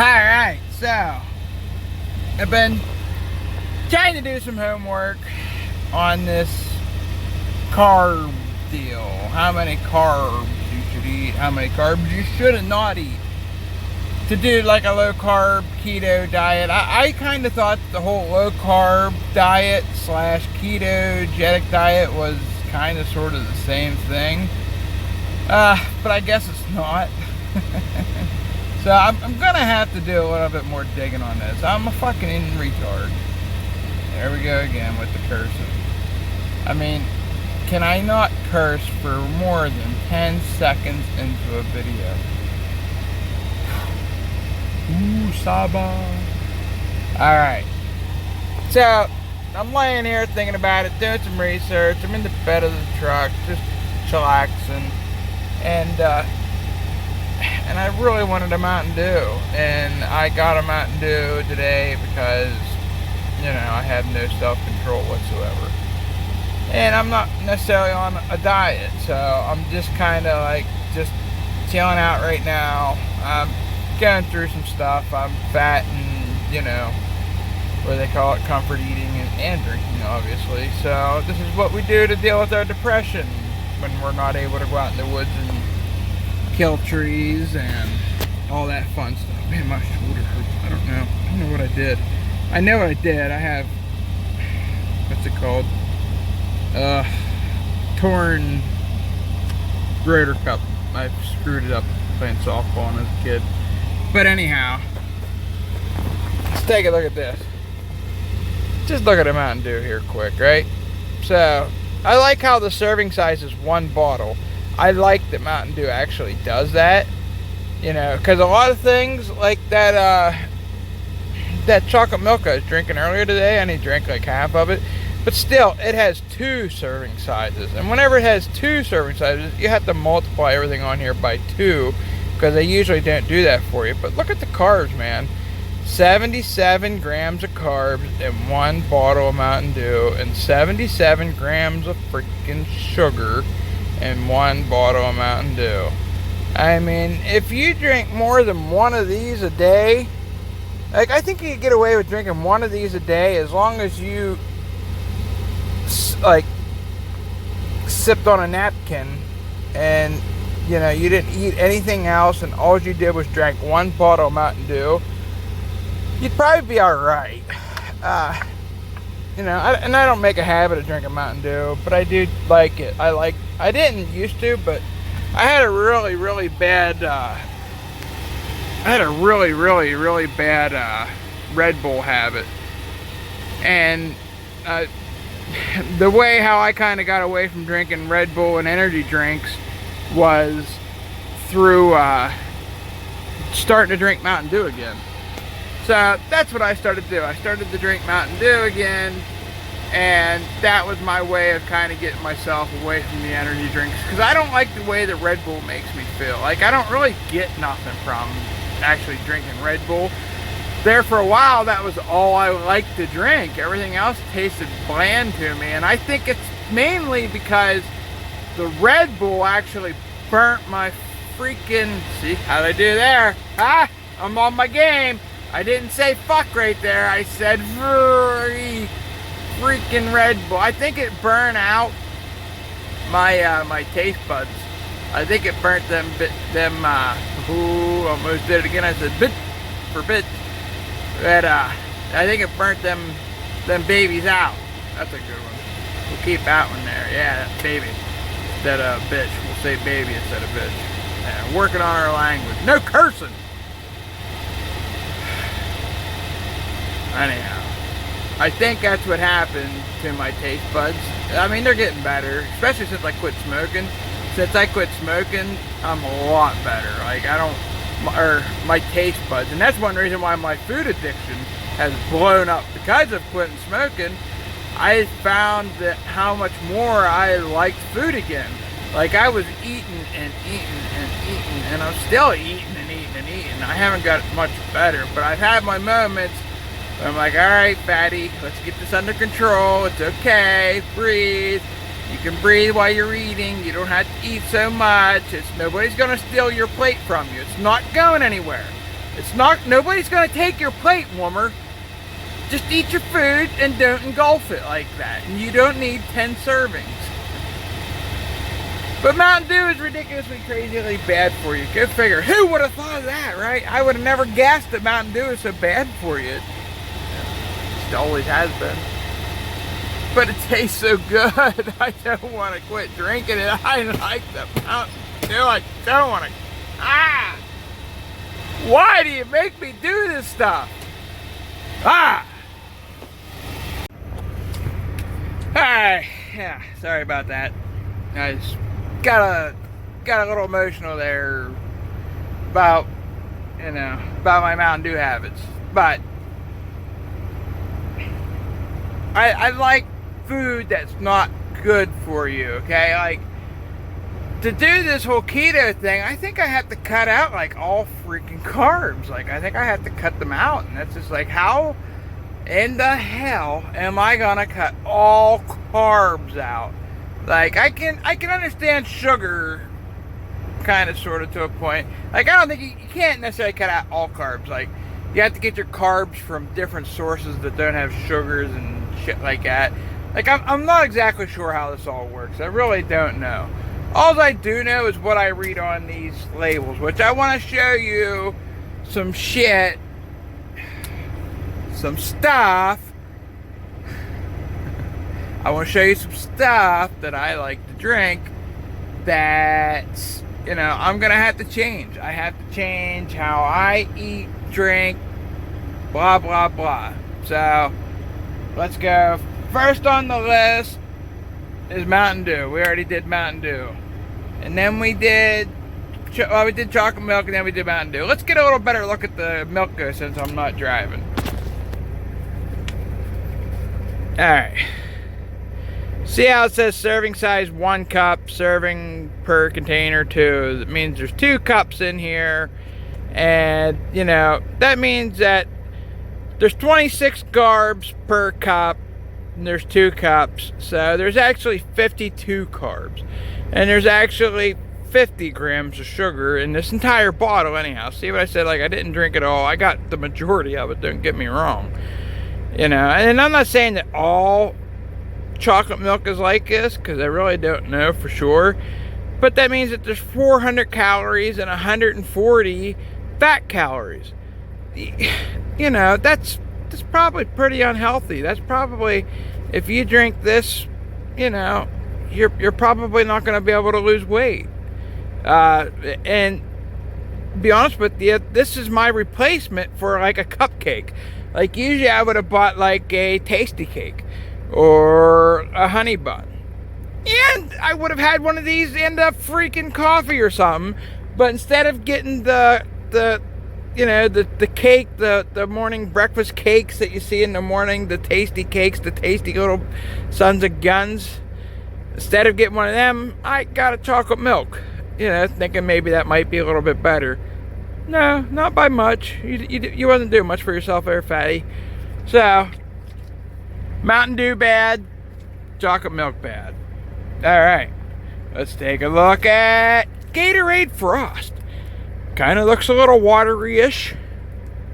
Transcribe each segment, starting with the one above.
Alright, so I've been trying to do some homework on this carb deal. How many carbs you should eat, how many carbs you should not eat. To do like a low carb keto diet. I kind of thought the whole low carb diet slash ketogenic diet was kind of sort of the same thing. But I guess it's not. So I'm gonna have to do a little bit more digging on this. I'm a fucking retard. There we go again with the cursing. I mean, can I not curse for more than 10 seconds into a video? Ooh, Saba. Alright. So, I'm laying here thinking about it, doing some research. I'm in the bed of the truck, just chillaxing. And I really wanted a Mountain Dew. And I got a Mountain Dew today because, you know, I had no self-control whatsoever. And I'm not necessarily on a diet, so I'm just kind of like, just chilling out right now. I'm going through some stuff. I'm fat and, you know, what they call it, comfort eating and drinking, obviously. So this is what we do to deal with our depression when we're not able to go out in the woods and kill trees and all that fun stuff. Man, my shoulder hurts. I don't know what I did. I know what I did. I have, what's it called? Torn rotor cup. I screwed it up playing softball as a kid. But anyhow, let's take a look at this. Just look at a Mountain Dew here quick, right? So, I like how the serving size is one bottle. I like that Mountain Dew actually does that. You know, because a lot of things like that, that chocolate milk I was drinking earlier today, I only drank like half of it. But still, it has 2 serving sizes. And whenever it has 2 serving sizes, you have to multiply everything on here by 2. Because they usually don't do that for you. But look at the carbs, man. 77 grams of carbs in one bottle of Mountain Dew. And 77 grams of freaking sugar in one bottle of Mountain Dew. I mean, if you drink more than one of these a day, like, I think you could get away with drinking one of these a day as long as you like sipped on a napkin and, you know, you didn't eat anything else and all you did was drank one bottle of Mountain Dew, you'd probably be alright. You know, and I don't make a habit of drinking Mountain Dew, but I do like it. I didn't used to, but I had a really bad Red Bull habit. And the way how I kind of got away from drinking Red Bull and energy drinks was through starting to drink Mountain Dew again. So that's what I started to do. I started to drink Mountain Dew again, and that was my way of kind of getting myself away from the energy drinks, because I don't like the way that Red Bull makes me feel. Like, I don't really get nothing from actually drinking Red Bull. There for a while, that was all I liked to drink. Everything else tasted bland to me, and I think it's mainly because the Red Bull actually burnt my freaking, see how'd I do there? I'm on my game. I didn't say fuck right there. I said freaking Red Bull. I think it burned out my my taste buds. I think it burnt almost did it again. I said bit for bit. But I think it burnt them babies out. That's a good one. We'll keep that one there. Yeah, that baby instead of bitch. We'll say baby instead of bitch. Yeah, working on our language. No cursing. Anyhow, I think that's what happened to my taste buds. I mean, they're getting better, especially since I quit smoking. Since I quit smoking, I'm a lot better. Like, my taste buds, and that's one reason why my food addiction has blown up. Because of quitting smoking, I found that how much more I liked food again. Like, I was eating and eating and eating, and I'm still eating and eating and eating. I haven't got much better, but I've had my moments where I'm like, alright, fatty, let's get this under control. It's okay, breathe. You can breathe while you're eating. You don't have to eat so much. Nobody's going to steal your plate from you. It's not going anywhere. It's not, nobody's gonna take your plate warmer. Just eat your food and don't engulf it like that. And you don't need 10 servings. But Mountain Dew is ridiculously, crazily bad for you. Go figure. Who would have thought of that, right? I would have never guessed that Mountain Dew is so bad for you. It always has been. But it tastes so good. I don't want to quit drinking it. I like the Mountain Dew. I don't want to. Ah! Why do you make me do this stuff? Ah! Alright, yeah, sorry about that. I just got a little emotional there about, you know, about my Mountain Dew habits. But I like food that's not good for you, okay? Like, to do this whole keto thing, I think I have to cut out like all freaking carbs. Like, I think I have to cut them out. And that's just like, how in the hell am I gonna cut all carbs out? Like, I can understand sugar, kind of, sort of, to a point. Like, I don't think you can't necessarily cut out all carbs. Like, you have to get your carbs from different sources that don't have sugars and shit like that. Like, I'm not exactly sure how this all works. I really don't know. All I do know is what I read on these labels, which I want to show you some shit, some stuff. I want to show you some stuff that I like to drink that, you know, I'm going to have to change. I have to change how I eat, drink, blah, blah, blah. So, let's go. First on the list is Mountain Dew. We already did Mountain Dew. And then we did chocolate milk, and then we did Mountain Dew. Let's get a little better look at the milk go since I'm not driving. Alright. See how it says serving size 1 cup, serving per container 2. That means there's 2 cups in here. And, you know, that means that there's 26 carbs per cup. And there's 2 cups. So there's actually 52 carbs. And there's actually 50 grams of sugar in this entire bottle anyhow. See what I said? Like, I didn't drink it all. I got the majority of it, don't get me wrong. You know, and I'm not saying that all chocolate milk is like this, because I really don't know for sure. But that means that there's 400 calories and 140 fat calories. You know, that's probably pretty unhealthy. That's probably, if you drink this, you know, you're probably not going to be able to lose weight. And be honest with you, this is my replacement for like a cupcake. Like, usually I would have bought like a tasty cake or a honey bun, and I would have had one of these in the freaking coffee or something. But instead of getting the you know, the cake, the morning breakfast cakes that you see in the morning, the tasty cakes, the tasty little sons of guns, instead of getting one of them, I got a chocolate milk. You know, thinking maybe that might be a little bit better. No, not by much. You wasn't doing much for yourself there, fatty. So, Mountain Dew bad, chocolate milk bad. Alright, let's take a look at Gatorade Frost. Kind of looks a little watery-ish.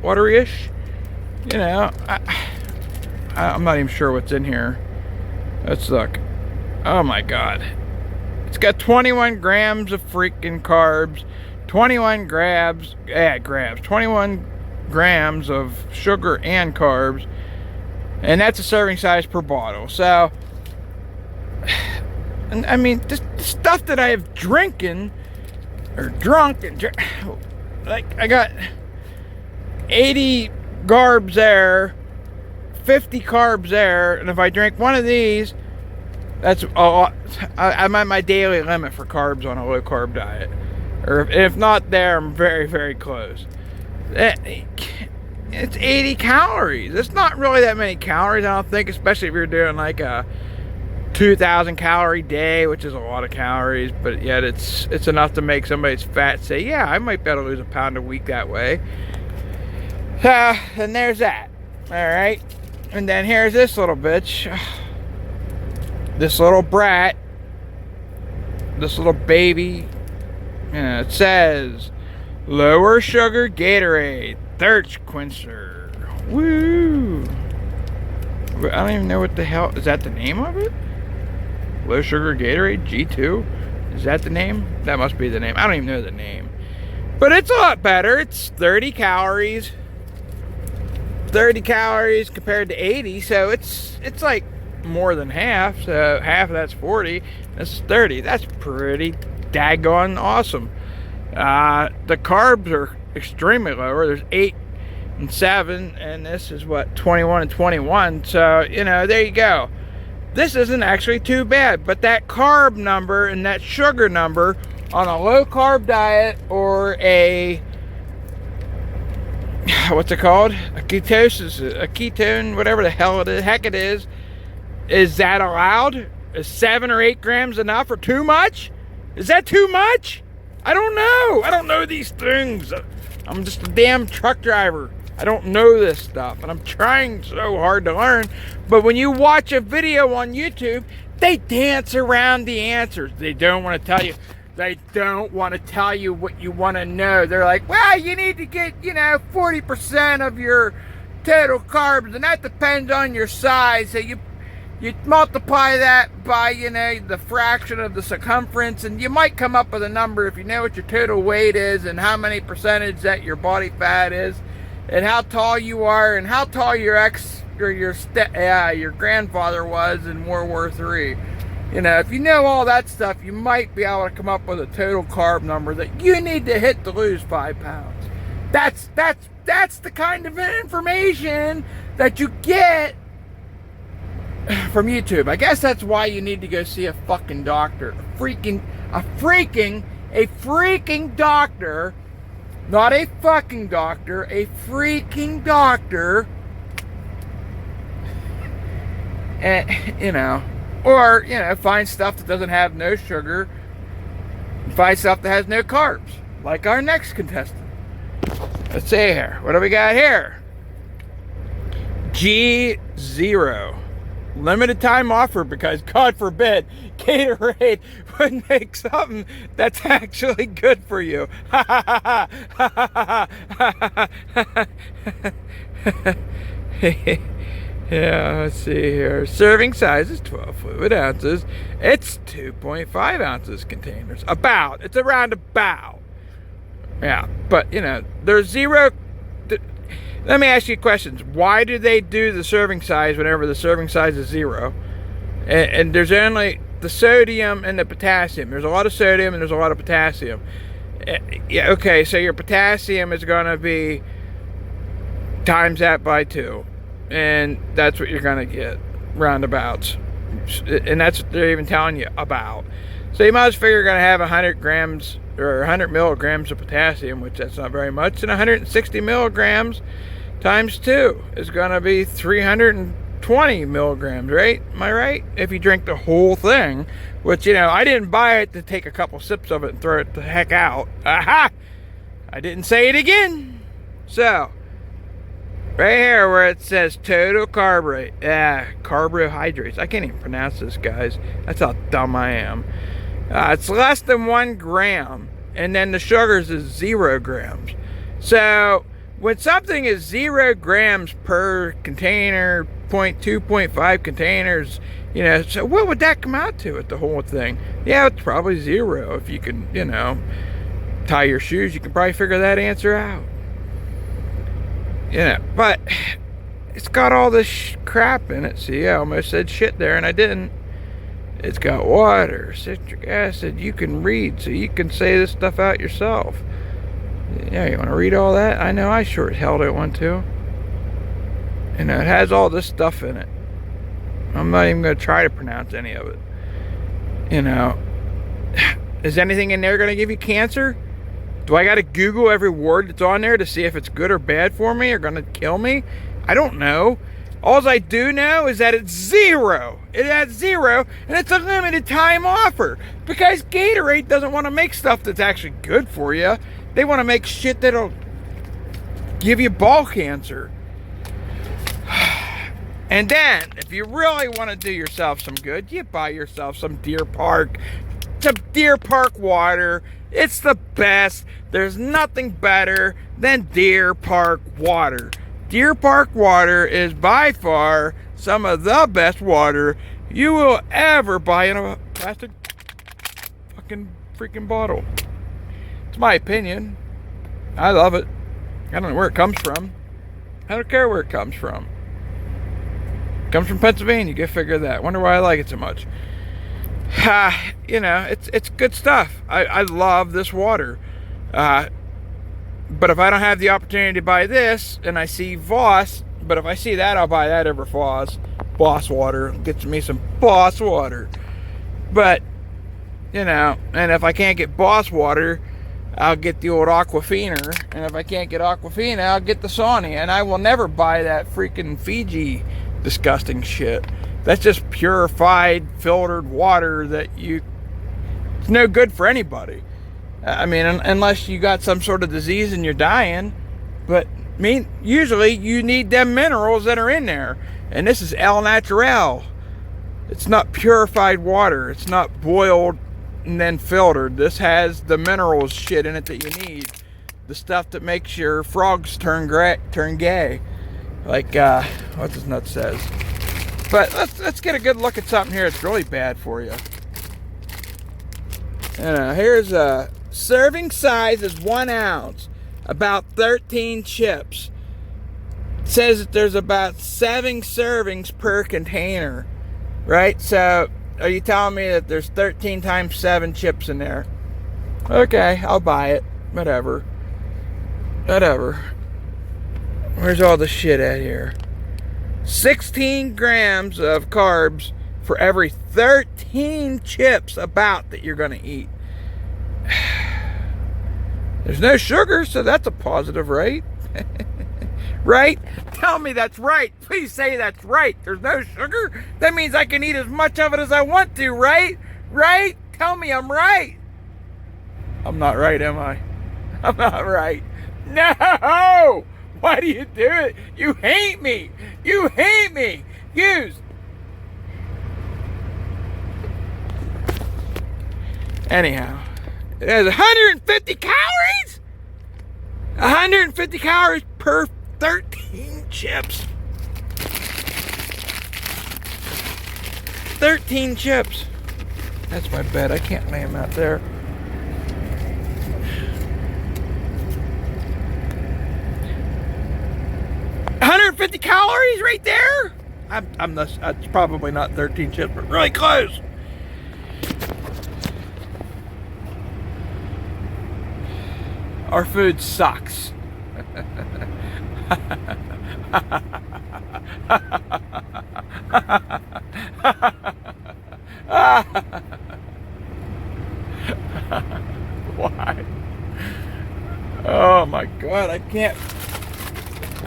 Watery-ish. You know, I'm not even sure what's in here. Let's look. Oh my god. It's got 21 grams of freaking carbs. 21 grams, 21 grams of sugar and carbs, and that's a serving size per bottle. So, and I mean, this stuff that I have drunk, like, I got 80 carbs there, 50 carbs there, and if I drink one of these, that's I'm at my daily limit for carbs on a low carb diet. Or if not there, I'm very, very close. It's 80 calories. It's not really that many calories, I don't think, especially if you're doing like a 2,000 calorie day, which is a lot of calories, but yet it's enough to make somebody's fat say, yeah, I might be able to lose a pound a week that way. And there's that. Alright. And then here's this little bitch. This little brat. This little baby. It says Lower sugar Gatorade. Thirst quencher. Woo! I don't even know what the hell... Is that the name of it? Low sugar Gatorade G2? Is that the name? That must be the name. I don't even know the name. But it's a lot better. It's 30 calories. 30 calories compared to 80. So it's like more than half. So half of that's 40. That's 30. That's pretty daggone awesome. The carbs are extremely lower. There's 8 and 7. And this is what? 21 and 21. So, you know, there you go. This isn't actually too bad, but that carb number and that sugar number on a low carb diet or a, what's it called? A ketosis, a ketone, whatever the hell heck it is that allowed? Is 7 or 8 grams enough or too much? Is that too much? I don't know. I don't know these things. I'm just a damn truck driver. I don't know this stuff, and I'm trying so hard to learn. But when you watch a video on YouTube, they dance around the answers. They don't want to tell you. They don't want to tell you what you want to know. They're like, well, you need to get, 40% of your total carbs, and that depends on your size. So you multiply that by, the fraction of the circumference, and you might come up with a number if you know what your total weight is and how many percentage that your body fat is. And how tall you are, and how tall your grandfather was in World War III. If you know all that stuff, you might be able to come up with a total carb number that you need to hit to lose 5 pounds. That's the kind of information that you get from YouTube. I guess that's why you need to go see a fucking doctor, a freaking doctor. Not a fucking doctor, a freaking doctor. And, or, find stuff that doesn't have no sugar. Find stuff that has no carbs. Like our next contestant. Let's see here. What do we got here? G0. Limited time offer because, God forbid, Gatorade would make something that's actually good for you. Yeah, let's see here. Serving size is 12 fluid ounces. It's 2.5 ounces containers. It's around about. Yeah, but, there's zero... Let me ask you questions. Why do they do the serving size whenever the serving size is 0? And there's only the sodium and the potassium. There's a lot of sodium and there's a lot of potassium. Yeah, okay, so your potassium is going to be times that by 2. And that's what you're going to get, roundabouts. And that's what they're even telling you about. So you might as well figure you're going to have 100 grams or 100 milligrams of potassium, which that's not very much. And 160 milligrams times 2 is going to be 320 milligrams, right? Am I right? If you drink the whole thing, which, I didn't buy it to take a couple sips of it and throw it the heck out. Aha! I didn't say it again. So, right here where it says total carbohydrates. I can't even pronounce this, guys. That's how dumb I am. It's less than 1 gram. And then the sugars is 0 grams. So, when something is 0 grams per container, 0.2, 0.5 containers, so what would that come out to at the whole thing? Yeah, it's probably 0. If you can, tie your shoes, you can probably figure that answer out. But it's got all this crap in it. See, I almost said shit there and I didn't. It's got water, citric acid. You can read, so you can say this stuff out yourself. Yeah, you want to read all that? I know I sure as hell don't want to. It has all this stuff in it. I'm not even going to try to pronounce any of it. Is anything in there going to give you cancer? Do I got to Google every word that's on there to see if it's good or bad for me or going to kill me? I don't know. All I do know is that it's 0. It has 0, and it's a limited time offer. Because Gatorade doesn't want to make stuff that's actually good for you. They want to make shit that'll give you ball cancer. And then, if you really want to do yourself some good, you buy yourself some Deer Park water, It's the best. There's nothing better than Deer Park water. Deer Park water is by far some of the best water you will ever buy in a plastic fucking freaking bottle. It's my opinion. I love it. I don't know where it comes from. I don't care where it comes from. It comes from Pennsylvania. Go figure that. Wonder why I like it so much. You know, it's good stuff. I love this water. But if I don't have the opportunity to buy this, and I see Voss, but if I see that, I'll buy that over Voss. Boss water. Gets me some Boss water. But, you know, and if I can't get Boss water, I'll get the old Aquafina. And if I can't get Aquafina, I'll get the Sawney. And I will never buy that freaking Fiji disgusting shit. That's just purified, filtered water that it's no good for anybody. I mean, unless you got some sort of disease and you're dying. But, I mean, usually you need them minerals that are in there. And this is El Natural. It's not purified water. It's not boiled and then filtered. This has the minerals shit in it that you need. The stuff that makes your frogs turn gay. Like, what this nut says. But let's get a good look at something here. It's really bad for you. Here's a serving size is 1 ounce. About 13 chips. It says that there's about 7 servings per container. Right? So, are you telling me that there's 13 times 7 chips in there? Okay, I'll buy it. Whatever. Where's all the shit at here? 16 grams of carbs for every 13 chips about that you're going to eat. There's no sugar, so that's a positive, right? Right? Tell me that's right. Please say that's right. There's no sugar? That means I can eat as much of it as I want to, right? Right? Tell me I'm right. I'm not right, am I? I'm not right. No! Why do you do it? You hate me. You hate me. Anyhow, it has 150 calories? 150 calories per 13 chips. 13 chips. That's my bed. I can't lay them out there. $150 calories right there. It's probably not 13 chips, but really close. Our food sucks. Why? Oh my God, I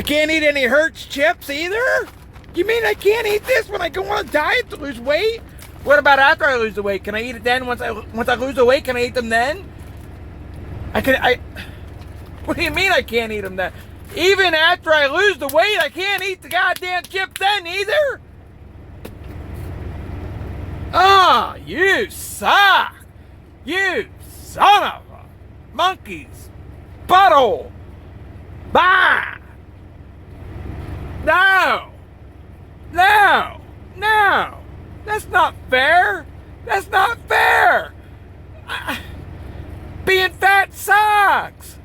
can't eat any Hertz chips either? You mean I can't eat this when I go on a diet to lose weight? What about after I lose the weight? Can I eat it then? Once I lose the weight, can I eat them then? What do you mean I can't eat them then? Even after I lose the weight, I can't eat the goddamn chips then either? Ah, oh, you suck. You son of a monkey's butthole. Bah! No! That's not fair! That's not fair! Being fat sucks!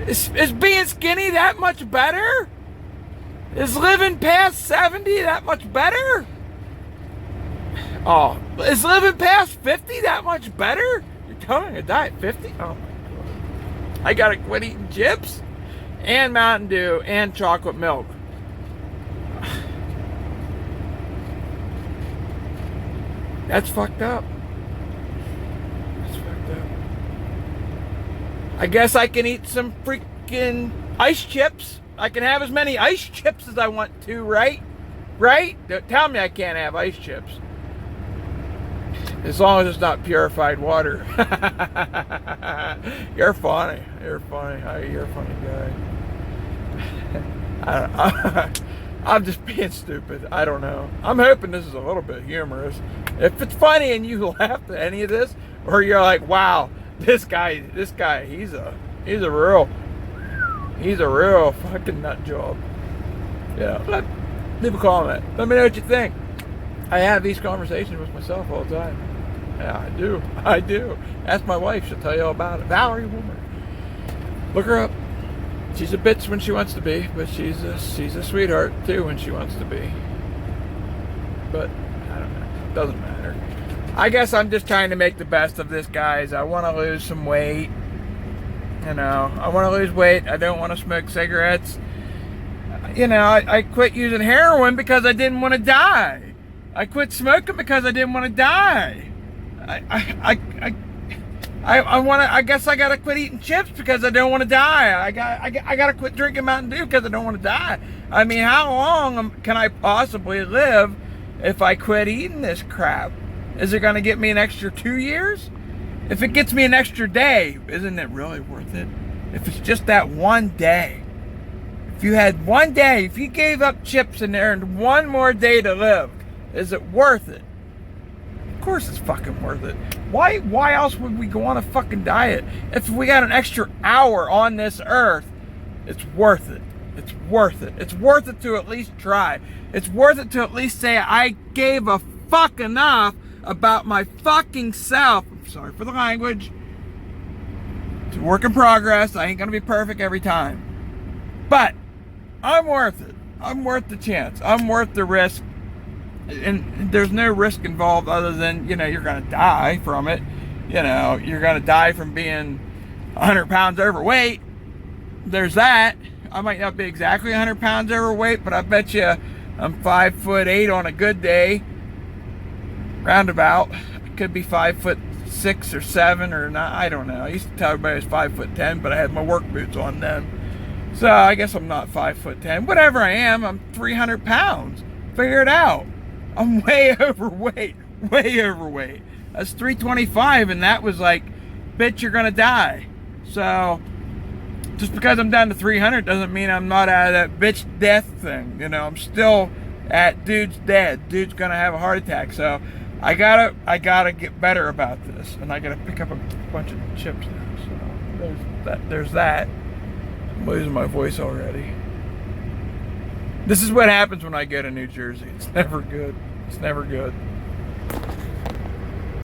Is being skinny that much better? Is living past 70 that much better? Oh, is living past 50 that much better? You're telling me to die at 50? Oh my God. I gotta quit eating chips and Mountain Dew and chocolate milk. That's fucked up. That's fucked up. I guess I can eat some freaking ice chips. I can have as many ice chips as I want to, right? Right? Don't tell me I can't have ice chips. As long as it's not purified water. You're funny. You're funny. You're a funny guy. I'm just being stupid. I don't know. I'm hoping this is a little bit humorous. If it's funny and you laugh at any of this, or you're like, wow, this guy, he's a real fucking nut job. Yeah, leave a comment. Let me know what you think. I have these conversations with myself all the time. Yeah, I do. Ask my wife, she'll tell you all about it. Valerie Woolmer. Look her up. She's a bitch when she wants to be, but she's a sweetheart too when she wants to be. But I don't know. It doesn't matter. I guess I'm just trying to make the best of this, guys. I want to lose some weight. You know, I want to lose weight. I don't want to smoke cigarettes. You know, I quit using heroin because I didn't want to die. I quit smoking because I didn't want to die. I guess I gotta quit eating chips because I don't want to die. I gotta quit drinking Mountain Dew because I don't want to die. I mean, how long can I possibly live if I quit eating this crap? Is it gonna get me an extra 2 years? If it gets me an extra day, isn't it really worth it? If it's just that one day. If you had one day, if you gave up chips and earned one more day to live, is it worth it? Of course it's fucking worth it. Why else would we go on a fucking diet? If we got an extra hour on this earth, it's worth it. It's worth it. It's worth it to at least try. It's worth it to at least say I gave a fuck enough about my fucking self. I'm sorry for the language. It's a work in progress. I ain't gonna be perfect every time. But I'm worth it. I'm worth the chance. I'm worth the risk. And there's no risk involved other than, you know, you're going to die from it. You know, you're going to die from being 100 pounds overweight. There's that. I might not be exactly 100 pounds overweight, but I bet you I'm 5'8" on a good day. Roundabout. I could be 5'6" or 7 or not. I don't know. I used to tell everybody I was 5'10", but I had my work boots on then. So I guess I'm not 5'10". Whatever I am, I'm 300 pounds. Figure it out. I'm way overweight. Way overweight. That's 325, and that was like, bitch, you're gonna die. So, just because I'm down to 300 doesn't mean I'm not out of that bitch death thing. You know, I'm still at dude's dead. Dude's gonna have a heart attack. So, I gotta get better about this, and I gotta pick up a bunch of chips now. So, there's that. I'm losing my voice already. This is what happens when I go to New Jersey. It's never good. It's never good.